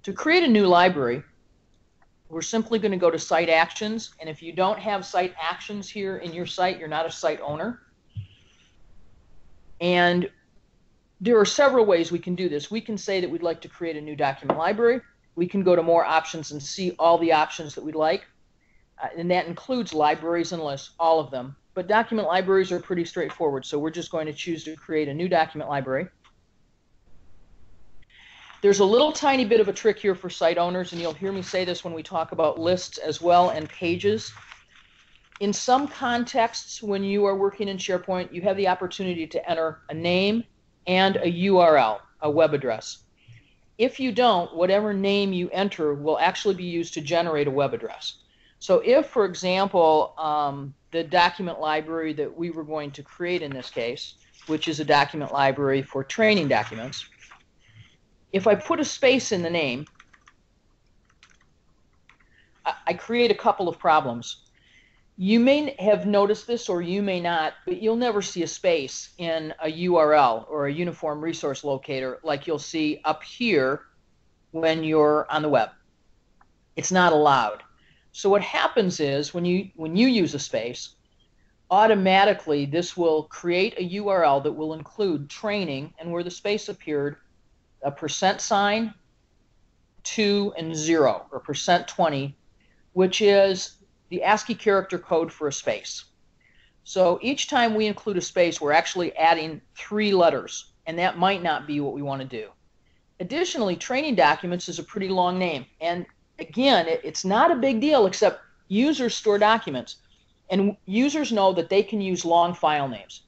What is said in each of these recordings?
To create a new library, we're simply going to go to Site Actions, and if you don't have Site Actions here in your site, you're not a site owner. And there are several ways we can do this. We can say that we'd like to create a new document library. We can go to More Options and see all the options that we'd like. And that includes libraries and lists, all of them. But document libraries are pretty straightforward, so we're just going to choose to create a new document library. There's a little tiny bit of a trick here for site owners, and you'll hear me say this when we talk about lists as well and pages. In some contexts, when you are working in SharePoint, you have the opportunity to enter a name and a URL, a web address. If you don't, whatever name you enter will actually be used to generate a web address. So if, for example, the document library that we were going to create in this case, which is a document library for training documents, if I put a space in the name, I create a couple of problems. You may have noticed this or you may not, but you'll never see a space in a URL or a uniform resource locator like you'll see up here when you're on the web. It's not allowed. So what happens is when you use a space, automatically this will create a URL that will include training, and where the space appeared, a %, 2, and 0, or %20, which is the ASCII character code for a space. So each time we include a space, we're actually adding 3 letters, and that might not be what we want to do. Additionally, training documents is a pretty long name, and again, it's not a big deal, except users store documents, and users know that they can use long file names.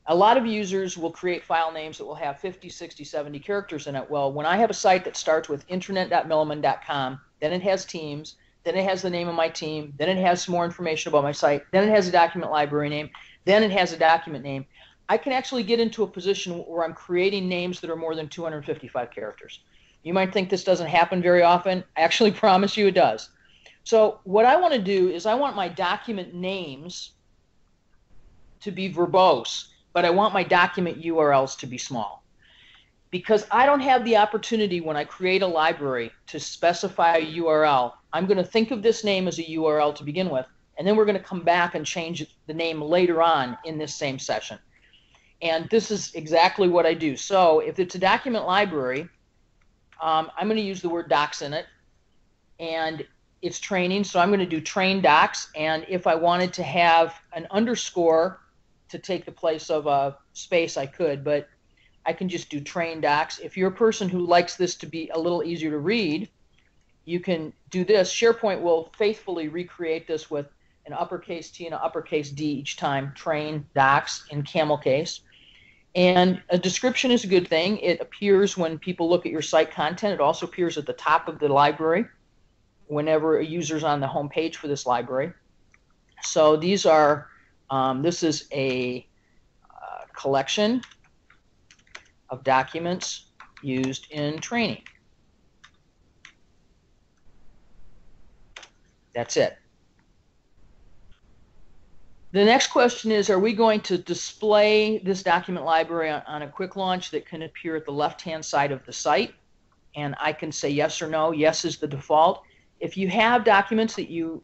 A lot of users will create file names that will have 50, 60, 70 characters in it. Well, when I have a site that starts with intranet.milliman.com, then it has teams, then it has the name of my team, then it has some more information about my site, then it has a document library name, then it has a document name, I can actually get into a position where I'm creating names that are more than 255 characters. You might think this doesn't happen very often. I actually promise you it does. So what I want to do is I want my document names to be verbose, but I want my document URLs to be small. Because I don't have the opportunity when I create a library to specify a URL, I'm going to think of this name as a URL to begin with, and then we're going to come back and change the name later on in this same session. And this is exactly what I do. So if it's a document library, I'm going to use the word docs in it, and it's training, so I'm going to do train docs, and if I wanted to have an underscore to take the place of a space, I could, but I can just do train docs. If you're a person who likes this to be a little easier to read, you can do this. SharePoint will faithfully recreate this with an uppercase T and an uppercase D each time, train docs in camel case. And a description is a good thing. It appears when people look at your site content. It also appears at the top of the library whenever a user's on the home page for this library. So these are, this is a collection of documents used in training. That's it. The next question is, are we going to display this document library on a quick launch that can appear at the left-hand side of the site? And I can say yes or no. Yes is the default. If you have documents that you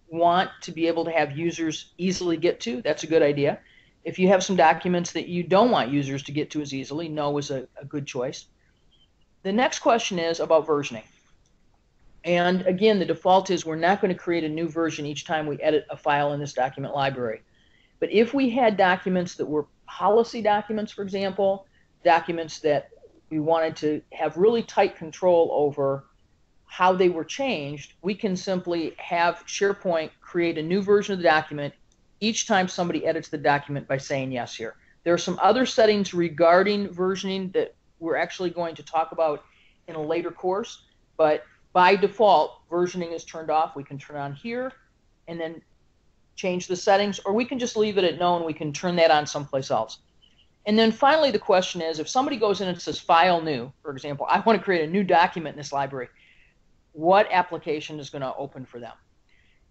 want to be able to have users easily get to, that's a good idea. If you have some documents that you don't want users to get to as easily, no is a good choice. The next question is about versioning. And again, the default is we're not going to create a new version each time we edit a file in this document library. But if we had documents that were policy documents, for example, documents that we wanted to have really tight control over how they were changed, we can simply have SharePoint create a new version of the document each time somebody edits the document by saying yes here. There are some other settings regarding versioning that we're actually going to talk about in a later course, but by default, versioning is turned off. We can turn it on here and then change the settings, or we can just leave it at no and we can turn that on someplace else. And then finally, the question is, if somebody goes in and says File New, for example, I want to create a new document in this library, what application is going to open for them?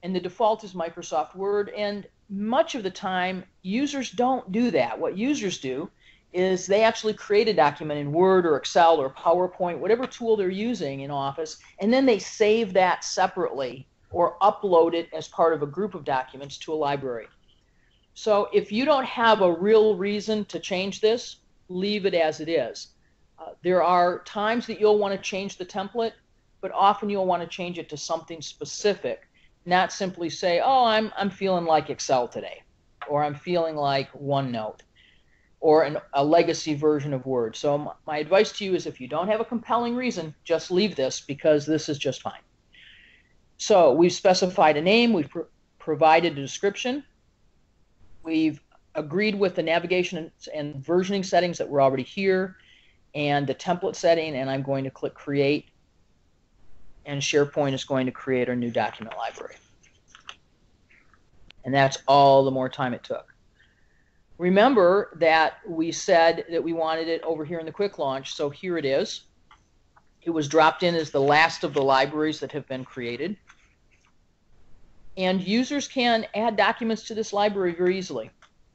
And the default is Microsoft Word, and much of the time, users don't do that. What users do is they actually create a document in Word or Excel or PowerPoint, whatever tool they're using in Office, and then they save that separately or upload it as part of a group of documents to a library. So if you don't have a real reason to change this, leave it as it is. There are times that you'll want to change the template, but often you'll want to change it to something specific, not simply say, oh, I'm feeling like Excel today, or I'm feeling like OneNote, or a legacy version of Word. So my advice to you is if you don't have a compelling reason, just leave this, because this is just fine. So we've specified a name, we've provided a description, we've agreed with the navigation and versioning settings that were already here, and the template setting, and I'm going to click Create, and SharePoint is going to create our new document library. And that's all the more time it took. Remember that we said that we wanted it over here in the quick launch, so here it is. It was dropped in as the last of the libraries that have been created. And users can add documents to this library very easily.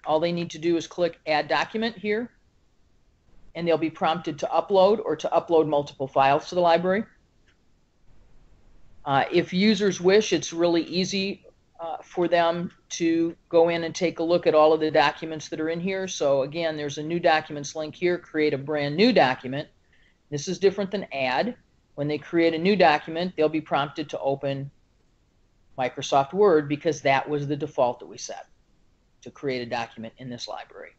All they need to do is click Add Document here, and they'll be prompted to upload or to upload multiple files to the library. If users wish, it's really easy for them to go in and take a look at all of the documents that are in here. So again, there's a new documents link here, create a brand new document. This is different than add. When they create a new document, they'll be prompted to open Microsoft Word, because that was the default that we set to create a document in this library.